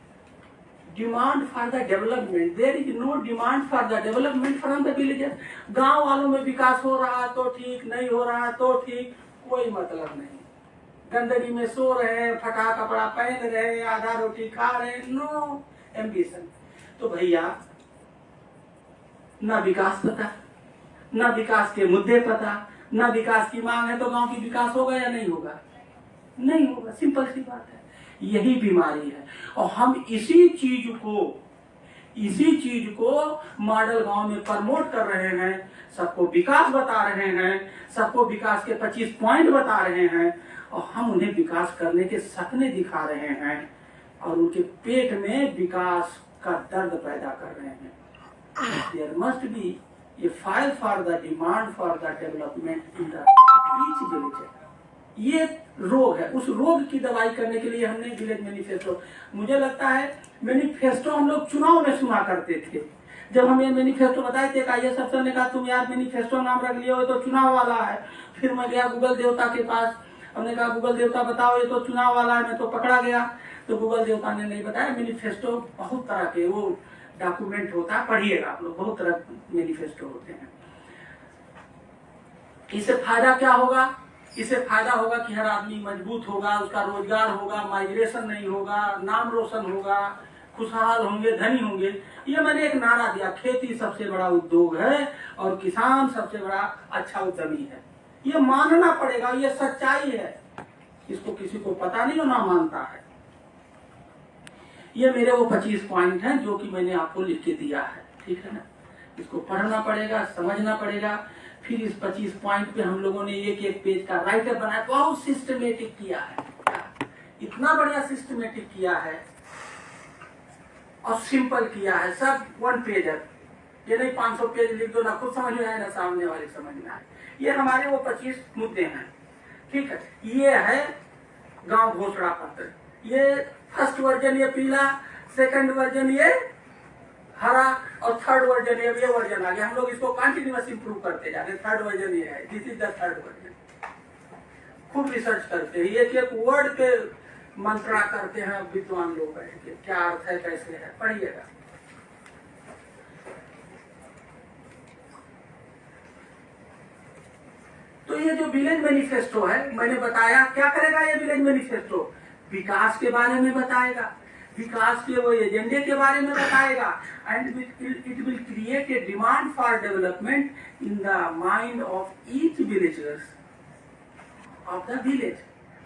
demand for the development, there is no demand for the development from the villages. गांव वालों में विकास हो रहा है तो ठीक, नहीं हो रहा है तो ठीक, कोई मतलब नहीं। गंदगी में सो रहे, फटा कपड़ा पहन रहे, आधा रोटी खा रहे, नो एम्बिशन। तो भैया ना विकास पता, ना विकास के मुद्दे पता, ना विकास की मांग है, तो गांव की विकास होगा या नहीं होगा? नहीं होगा, सिंपल सी बात है। यही बीमारी है, और हम इसी चीज को मॉडल गांव में प्रमोट कर रहे हैं। सबको विकास बता रहे हैं, सबको विकास के 25 पॉइंट बता रहे हैं, और हम उन्हें विकास करने के सपने दिखा रहे हैं, और उनके पेट में विकास का दर्द पैदा कर रहे हैं। There must be a file for the demand for the development in the each village। ये रोग है, उस रोग की दवाई करने के लिए हमने विलेज मैनिफेस्टो, मुझे लगता है मैनिफेस्टो हम लोग चुनाव में सुना करते थे। जब हम ये मैनिफेस्टो बताए थे, IAS अफसर ने कहा तुम यार मैनिफेस्टो नाम रख लिया हो, तो चुनाव वाला है। फिर मैं गया गूगल देवता के पास, हमने कहा गूगल देवता बताओ, ये तो चुनाव वाला है। मैं तो पकड़ा गया, तो गूगल देवता ने नहीं बताया। मैनिफेस्टो बहुत तरह के वो डॉक्यूमेंट होता है, पढ़िएगा आप लोग, बहुत तरह मैनिफेस्टो होते हैं। इससे फायदा क्या होगा? इससे फायदा होगा कि हर आदमी मजबूत होगा, उसका रोजगार होगा, माइग्रेशन नहीं होगा, नाम रोशन होगा, खुशहाल होंगे, धनी होंगे। ये मैंने एक नारा दिया, खेती सबसे बड़ा उद्योग है और किसान सबसे बड़ा अच्छा उद्यमी है। ये मानना पड़ेगा, ये सच्चाई है, इसको किसी को पता नहीं और ना मानता है। ये मेरे वो 25 पॉइंट हैं जो कि मैंने आपको लिख के दिया है। ठीक है ना। इसको पढ़ना पड़ेगा, समझना पड़ेगा। फिर इस 25 पॉइंट पे हम लोगों ने एक एक पेज का राइटर बनाया, बहुत सिस्टमेटिक किया है, इतना बढ़िया सिस्टमेटिक किया है और सिंपल किया है। सब 1 पेजर, ये नहीं 500 पेज लिख दो, ना खुद समझ में आए ना सामने वाले समझ में आए। ये हमारे वो 25 मुद्दे हैं, ठीक है। ये है गांव घोषणा पत्र, ये फर्स्ट वर्जन ये पीला, सेकंड वर्जन ये हरा और थर्ड वर्जन ये वर्जन आ गया। हम लोग इसको कंटिन्यूअस इंप्रूव करते जा रहे हैं। थर्ड वर्जन ये है, this is the third version. खूब रिसर्च करते हैं, एक एक वर्ड पे मंत्रणा करते हैं विद्वान लोग बैठ के, क्या अर्थ है, कैसे है, पढ़िएगा। तो ये जो विलेज मैनिफेस्टो है, मैंने बताया क्या करेगा ये विलेज मैनिफेस्टो, विकास के बारे में बताएगा, विकास के वो एजेंडे के बारे में बताएगा, and it will create a demand for development in the mind of each villagers of the village.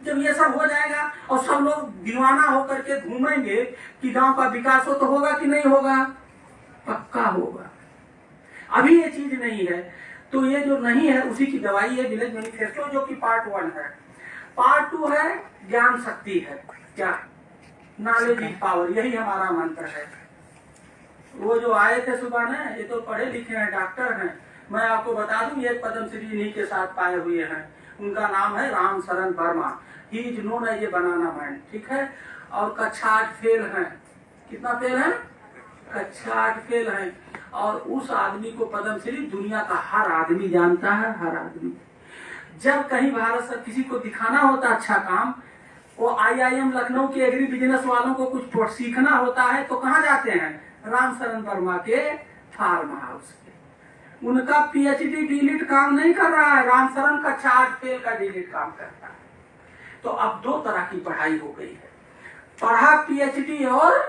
जब ये सब हो जाएगा और सब लोग दीवाना होकर के घूमेंगे कि गांव का विकास हो, तो होगा कि नहीं होगा, पक्का होगा। अभी ये चीज नहीं है, तो ये जो नहीं है उसी की दवाई है विलेज मैनिफेस्टो, जो कि पार्ट 1 है। पार्ट 2 है ज्ञान शक्ति है, क्या, नॉलेज इज पावर, यही हमारा मंत्र है। वो जो आए थे सुबह ना, ये तो पढ़े लिखे हैं, डॉक्टर हैं। मैं आपको बता दूं, ये पद्मश्री इन्हीं के साथ पाए हुए हैं। उनका नाम है Ram Sharan Verma, he is known as a banana man, ठीक है। और कक्षा 8 फेल हैं, कितना फेल है, कक्षा 8 फेल हैं। और उस आदमी को पद्मश्री दुनिया का हर आदमी जानता है, हर आदमी। जब कहीं भारत से किसी को दिखाना होता अच्छा काम, वो IIM लखनऊ के एग्री बिजनेस वालों को कुछ सीखना होता है, तो कहाँ जाते हैं, राम शरण वर्मा के फार्म हाउस पे। उनका PhD डिलीट काम नहीं कर रहा है, राम शरण कक्षा 8 फेल का डिलीट काम करता है। तो अब 2 तरह की पढ़ाई हो गई है, पढ़ा PhD और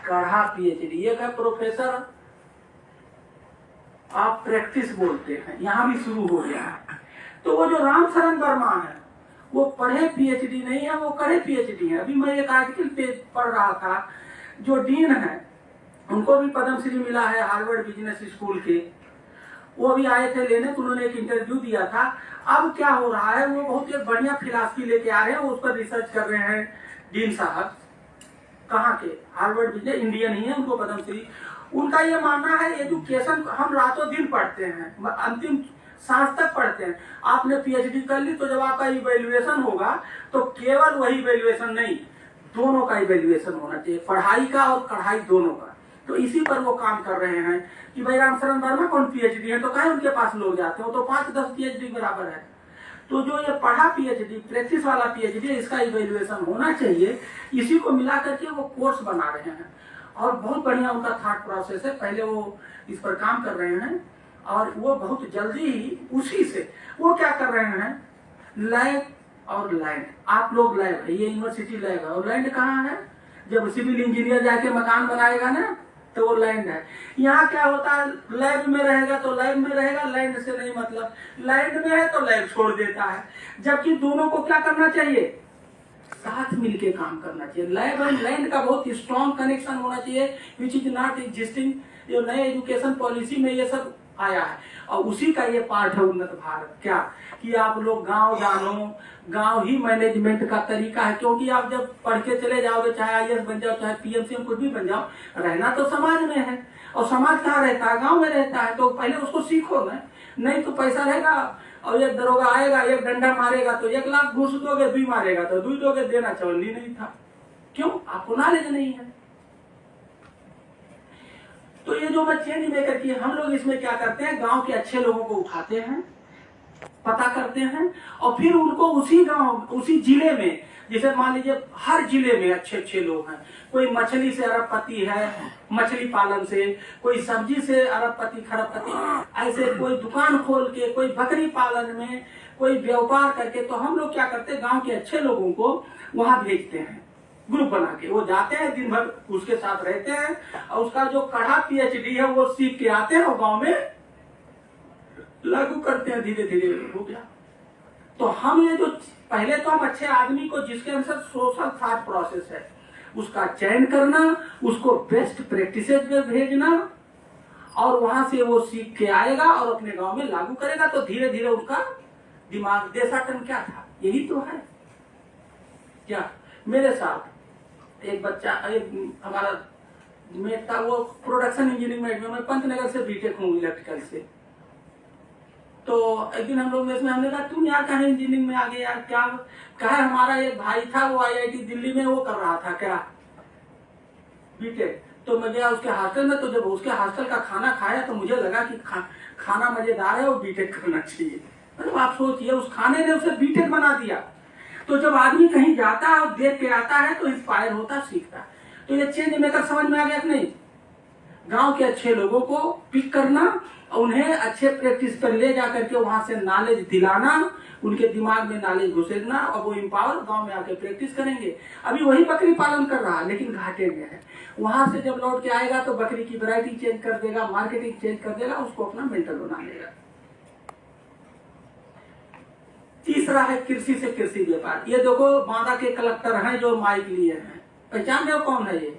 गढ़ा PhD। एक है प्रोफेसर आप प्रैक्टिस बोलते हैं, यहाँ भी शुरू हो गया है। तो वो जो राम शरण वर्मा है, वो पढ़े PhD नहीं है, वो करे PhD है। अभी मैं एक आर्टिकल पे पढ़ रहा था, जो डीन है उनको भी पद्मश्री मिला है हार्वर्ड बिजनेस स्कूल के, वो भी आए थे लेने, तो उन्होंने एक इंटरव्यू दिया था। अब क्या हो रहा है, वो बहुत एक बढ़िया फिलॉसफी लेके आ रहे हैं, उस पर रिसर्च कर रहे हैं डीन साहब, कहाँ के, हार्वर्ड बिजनेस, इंडियन ही है, उनको पद्मश्री। उनका ये मानना है एजुकेशन हम रातों दिन पढ़ते हैं, अंतिम सांस तक पढ़ते हैं। आपने PhD कर ली, तो जब आपका इवेल्युएशन होगा तो केवल वही इवेल्युएशन नहीं, दोनों का इवेल्युएशन होना चाहिए, पढ़ाई का और कढ़ाई दोनों का। तो इसी पर वो काम कर रहे हैं कि भाई राम शरण वर्मा कौन PhD है, तो कहे उनके पास लोग जाते हो, तो 5-10 PhD बराबर है। तो जो ये पढ़ा PhD, प्रैक्टिस वाला PhD, इसका इवेल्युएशन होना चाहिए, इसी को मिला करके वो कोर्स बना रहे हैं। और बहुत बढ़िया उनका थॉट प्रोसेस है, पहले वो इस पर काम कर रहे हैं और वो बहुत जल्दी ही उसी से वो क्या कर रहे हैं, लैब और लैंड। आप लोग लैब है, ये यूनिवर्सिटी लैब है, और लैंड कहाँ है, जब सिविल इंजीनियर जाके मकान बनाएगा ना, तो वो लैंड है। यहाँ क्या होता है, लैब में रहेगा तो लैब में रहेगा, लैंड से नहीं मतलब, लैंड में है तो लैब छोड़ देता है। जबकि दोनों को क्या करना चाहिए, साथ मिलके काम करना चाहिए। लैब एंड लैंड का बहुत स्ट्रॉन्ग कनेक्शन होना चाहिए, विच इज नॉट एग्जिस्टिंग। जो नए एजुकेशन पॉलिसी में ये सब आया है, और उसी का ये पार्ट है उन्नत भारत, क्या कि आप लोग गांव जानो, गांव ही मैनेजमेंट का तरीका है। क्योंकि आप जब पढ़ के चले जाओगे, चाहे IAS बन जाओ, चाहे PMCM कुछ भी बन जाओ, रहना तो समाज में है, और समाज कहाँ रहता है, गांव में रहता है। तो पहले उसको सीखो ना, नहीं तो पैसा रहेगा और एक दरोगा आएगा, एक डंडा मारेगा तो 1 लाख घूस दोगे, 2 मारेगा तो 2 दोगे, देना चवन्नी नहीं था। क्यों, आपको नॉलेज नहीं है। तो ये जो मैं चेंज मेकर की, हम लोग इसमें क्या करते हैं, गांव के अच्छे लोगों को उठाते हैं, पता करते हैं, और फिर उनको उसी गांव, उसी जिले में, जैसे मान लीजिए हर जिले में अच्छे अच्छे लोग हैं, कोई मछली से अरबपति है, मछली पालन से, कोई सब्जी से अरबपति खरबपति, ऐसे कोई दुकान खोल के, कोई बकरी पालन में, कोई व्यापार करके। तो हम लोग क्या करते हैं, गांव के अच्छे लोगों को वहां भेजते हैं, ग्रुप बना के। वो जाते हैं, दिन भर उसके साथ रहते हैं, और उसका जो कढ़ा PhD है वो सीख के आते हैं और गांव में लागू करते हैं, धीरे धीरे हो गया। तो हम ये जो पहले तो हम अच्छे आदमी को, जिसके अंदर सोशल थॉट प्रोसेस है, उसका चयन करना, उसको बेस्ट प्रैक्टिसेज में भेजना, और वहां से वो सीख के आएगा और अपने गांव में लागू करेगा, तो धीरे धीरे उनका दिमाग, देशाटन क्या था, यही तो है क्या। मेरे साथ एक बच्चा, एक हमारा मेट था, वो प्रोडक्शन इंजीनियरिंग में, मैं पंतनगर से बीटेक हूँ इलेक्ट्रिकल से। तो एक दिन हम लोग इसमें, हमने कहा तुम यार कहा इंजीनियरिंग में आ गए यार, क्या कहा। हमारा एक भाई था, वो आईआईटी दिल्ली में वो कर रहा था क्या, बीटेक। तो मैं गया उसके हॉस्टल में, तो जब उसके हॉस्टल का खाना खाया तो मुझे लगा कि खाना मजेदार है, वो बीटेक करना चाहिए। मतलब आप सोचिए, उस खाने ने उसे बीटेक बना दिया। तो जब आदमी कहीं जाता है और देख के आता है तो इंस्पायर होता, सीखता। तो ये चेंज मेकर समझ में आ गया कि नहीं। गांव के अच्छे लोगों को पिक करना, उन्हें अच्छे प्रैक्टिस पर ले जाकर के वहां से नॉलेज दिलाना, उनके दिमाग में नॉलेज घुसेड़ना, और वो इम्पावर गांव में आके प्रैक्टिस करेंगे। अभी वही बकरी पालन कर रहा है लेकिन घाटे में है। वहां से जब लौट के आएगा तो बकरी की वैरायटी चेंज कर देगा, मार्केटिंग चेंज कर देगा, उसको अपना मेंटर बना लेगा। तीसरा है कृषि से कृषि व्यापार। ये देखो बांदा के कलेक्टर हैं जो माइक लिए हैं, पहचान रहे हो कौन है ये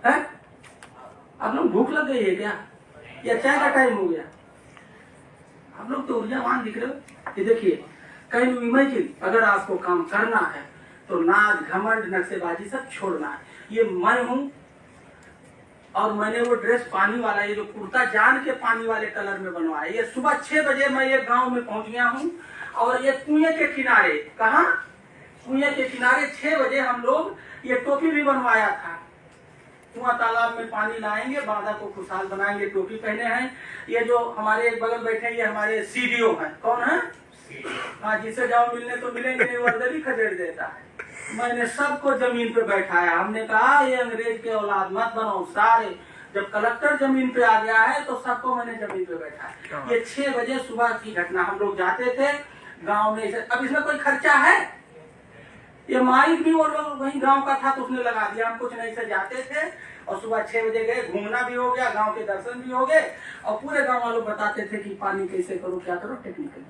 है? आप लोग भूख लग गई है क्या, या चाय का टाइम हो गया? आप लोग तो ऊर्जावान दिख रहे हो। ये देखिए, कैन यू इमेजिन, अगर आपको काम करना है तो नाज, घमंड, नक्शेबाजी सब छोड़ना है। ये मैं हूं, और मैंने वो ड्रेस पानी वाला, ये जो कुर्ता जान के पानी वाले कलर में बनवाया। ये सुबह 6 बजे मैं ये गांव में पहुंच गया हूं, और ये कुएं के किनारे, कहा कुएं के किनारे 6 बजे हम लोग ये टोपी भी बनवाया था। कुआं तालाब में पानी लाएंगे, बांधा को खुशहाल बनाएंगे, टोपी पहने हैं। ये जो हमारे एक बगल बैठे, ये हमारे सीडीओ हैं। कौन है? हाँ, जिसे जाओ मिलने तो मिलेंगे नहीं, वर्दी खदेड़ देता है। मैंने सबको जमीन पे बैठाया। हमने कहा ये अंग्रेज के औलाद मत बनो सारे। जब कलेक्टर जमीन पे आ गया है तो सबको मैंने जमीन पे बैठाया। ये 6 बजे सुबह की घटना। हम लोग जाते थे गांव में। अब इसमें कोई खर्चा है? ये माइक भी वो लोग वही गांव का था तो उसने लगा दिया। हम कुछ नहीं से जाते थे और सुबह 6 बजे गए, घूमना भी हो गया, गांव के दर्शन भी हो गए, और पूरे गांव वालों बताते थे कि पानी कैसे करो, क्या करो टेक्निकली।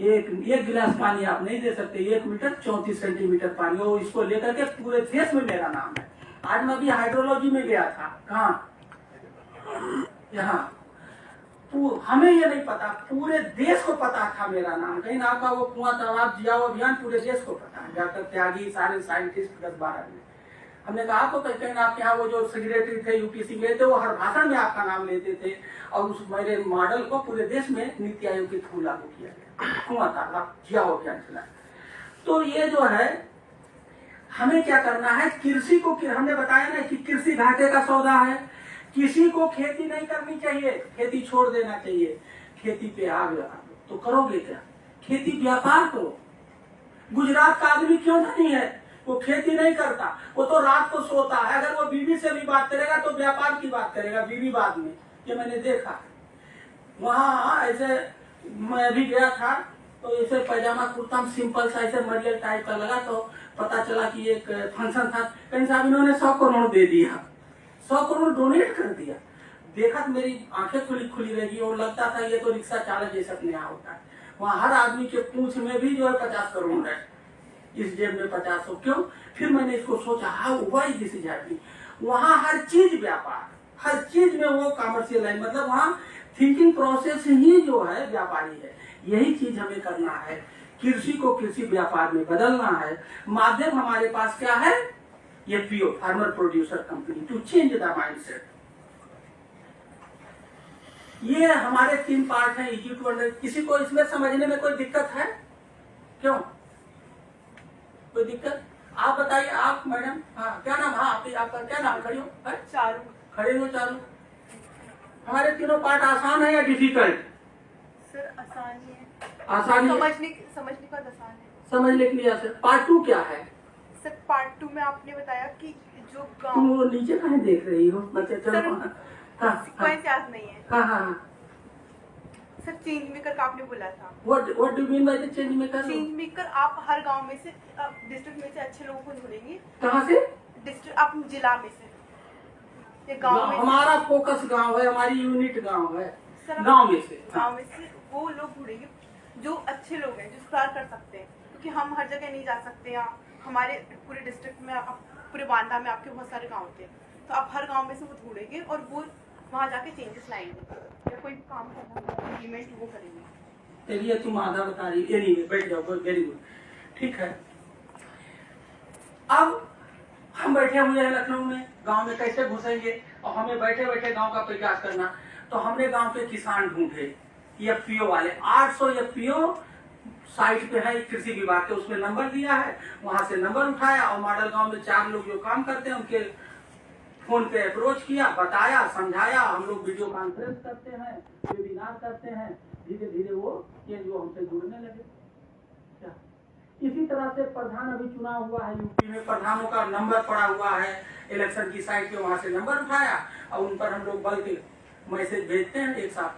एक गिलास पानी आप नहीं दे सकते, 1 मीटर 34 सेंटीमीटर पानी हो। इसको लेकर के पूरे देश में मेरा नाम है। आज मैं भी हाइड्रोलॉजी में गया था, कहाँ, यहाँ। हमें ये नहीं पता, पूरे देश को पता था मेरा नाम। कहीं ना आपका वो कुआं तालाब जियाओ अभियान पूरे देश को पता है। डॉक्टर त्यागी, सारे साइंटिस्ट 10-12 में। हमने कहा आपको कहीं आपके यहाँ वो जो सेक्रेटरी थे यूपीसी में थे, वो हर भाषण में आपका नाम लेते थे, और उस मेरे मॉडल को पूरे देश में नीति आयोग के थ्रू लागू किया गया, कुआं तालाब जियाओ अभियान चला। तो ये जो है, हमें क्या करना है, कृषि को, हमने बताया ना कि कृषि घाटे का सौदा है। किसी को खेती नहीं करनी चाहिए, खेती छोड़ देना चाहिए। खेती पे आग लगा दो तो करोगे क्या? खेती व्यापार करो। गुजरात का आदमी क्यों नहीं है, वो खेती नहीं करता, वो तो रात को सोता है। अगर वो बीवी से भी बात करेगा तो व्यापार की बात करेगा, बीवी बाद में। ये मैंने देखा वहाँ। ऐसे मैं भी गया था तो ऐसे पैजामा कुर्ता सिंपल सा ऐसे मरियल टाइप का लगा, तो पता चला कि एक फंक्शन था, कहीं साहब इन्होंने 100 करोड़ दे दिया, 100 करोड़ डोनेट कर दिया। देखा तो मेरी आंखें खुली रहेगी, और लगता था ये तो रिक्शा चालक जैसा अपने यहाँ होता है। वहाँ हर आदमी के पूंछ में भी जो है 50 करोड़ है, इस जेब में 50। क्यों? फिर मैंने इसको सोचा, how why this is happening. वहाँ हर चीज व्यापार, हर चीज में वो कॉमर्शियल है, मतलब वहाँ थिंकिंग प्रोसेस ही जो है व्यापारी है। यही चीज हमें करना है, कृषि को कृषि व्यापार में बदलना है। माध्यम हमारे पास क्या है, ये PO, farmer producer company, to change the mindset. ये हमारे 3 पार्ट हैं, इजी टू अंडरस्टैंड। किसी को इसमें समझने में कोई दिक्कत है? क्यों, कोई दिक्कत? आप बताइए, आप मैडम, हाँ क्या नाम? हाँ आपका क्या नाम? खड़ी हो? चारू। खड़े हो चारू। हमारे तीनों पार्ट आसान है या डिफिकल्ट? सर आसान ही है, आसान है, समझने का आसान है। समझने के लिए आसान। पार्ट 2 क्या है? सर पार्ट 2 में आपने बताया कि जो तुम गांव, वो नीचे कहीं देख रही हो? मतलब चलो, कोई याद नहीं है। हाँ। सर चेंज मेकर का आपने बोला था। What do you mean by the change maker? Change maker आप हर गांव में से, डिस्ट्रिक्ट में से अच्छे लोगों को ढूंढेंगे। कहाँ से? डिस्ट्रिक्ट, आप जिला में से, ये गांव में। हमारा फोकस गांव है, हमारी यूनिट गांव है। गांव में से, गांव में से वो लोग ढूंढेंगे जो अच्छे लोग हैं, जो सुधार कर सकते हैं, क्योंकि हम हर जगह नहीं जा सकते। यहाँ हमारे पूरे डिस्ट्रिक्ट में, पूरे बांदा में आपके बहुत सारे गाँव थे, तो आप हर गांव में से वो ढूंढेंगे और वो वहाँ जाके चेंजेस लाएंगे या कोई काम करना इम्प्लीमेंट वो करेंगे। चलिए तुम आधा बता रही, एनीवे बैठ जाओ, वेरी गुड, ठीक है। अब हम बैठे हुए हैं लखनऊ में, गांव में कैसे घुसेंगे और हमें बैठे बैठे गांव का प्रयास करना। तो हमने गांव के किसान ढूंढे, एफपीओ वाले, 800 एफपीओ साइट पे है कृषि विभाग के, उसमें नंबर दिया है, वहां से नंबर उठाया और मॉडल गांव में 4 लोग जो काम करते हैं उनके फोन पे अप्रोच किया, बताया, समझाया। हम लोग वीडियो कॉन्फ्रेंस करते हैं, वेबिनार करते हैं, धीरे धीरे वो ये जो हमसे जुड़ने लगे। क्या इसी तरह से प्रधान अभी चुनाव हुआ है यूपी में, प्रधानों का नंबर पड़ा हुआ है इलेक्शन की साइट पे, वहां से नंबर उठाया और उन पर हम लोग बल के मैसेज भेजते हैं, एक साथ